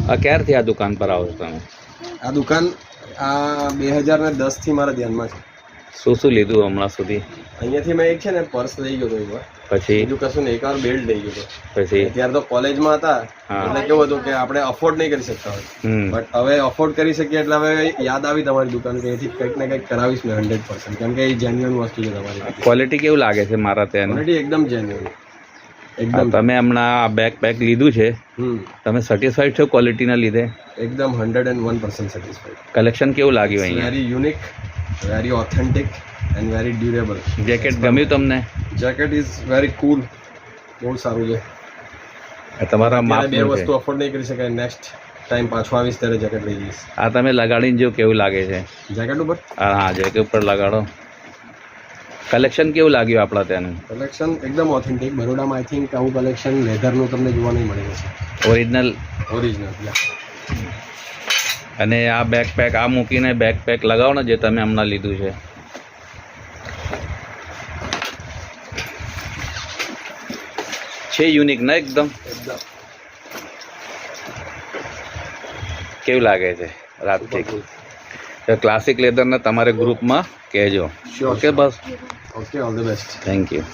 ક્યારથી આ દુકાન પર આવો છો તમે? આ દુકાન આ 2010 થી મારા ધ્યાનમાં છે. શું શું લીધું હમણાં સુધી? અહીંયાથી મેં એક છે ને પર્સ લઈ ગયો હતો એકવાર, પછી બીજું કશું નહીં, એકવાર બેલ્ટ લઈ ગયો હતો. પછી ત્યારે તો કોલેજમાં હતા એટલે કેવું હતું કે આપણે અફોર્ડ નહીં કરી શકતા હોય, બટ હવે અફોર્ડ કરી શકીએ એટલે હવે યાદ આવી તમારી દુકાન કે એથી કંઈક ને કંઈક કરાવીશ મેં 100%, કેમ કે એ જેન્યુઅન વસ્તુ છે તમારી. ક્વોલિટી કેવું લાગે છે મારા ત્યાંનું? ક્વોલિટી એકદમ જેન્યુઅન, એકદમ. તમે હમણાં આ બેગ લીધું છે, તમે સેટિસ્ફાઈડ છો ક્વોલિટીના લીધે? એકદમ 101% સેટિસ્ફાઈડ. કલેક્શન કેવું લાગ્યું અહીંયા? Very unique, very authentic and very durable. Jacket ગમ્યું તમને? જેકેટ ઇઝ વેરી કુલ, બહુ સારું છે. તમારા માપ બે વસ્તુ અફોર્ડ નહીં કરી શકાય, નેક્સ્ટ ટાઈમ પાછો આવીશ ત્યારે જેકેટ લઈ જઈશ. આ તમે લગાડીને જો કેવું લાગે છે જેકેટ ઉપર? હા, જેકેટ ઉપર લગાડો. કલેક્શન કેવું લાગ્યું આપણા ત્યાંનું? કલેક્શન એકદમ ઓથેન્ટિક. બરોડામાં આઈ થિંક આવું કલેક્શન લેધરનું તમને જોવા નહીં મળી જશે. ઓરિજિનલ. અને આ બેકપેક આ મૂકીને બેકપેક લગાવો ને જે તમે હમણાં લીધું છે યુનિક ને એકદમ? કેવું લાગે છે રાતથી? ક્લાસિક લેધરના તમારે ગ્રુપમાં કહેજો. Okay bus. Okay, all the best. Thank you.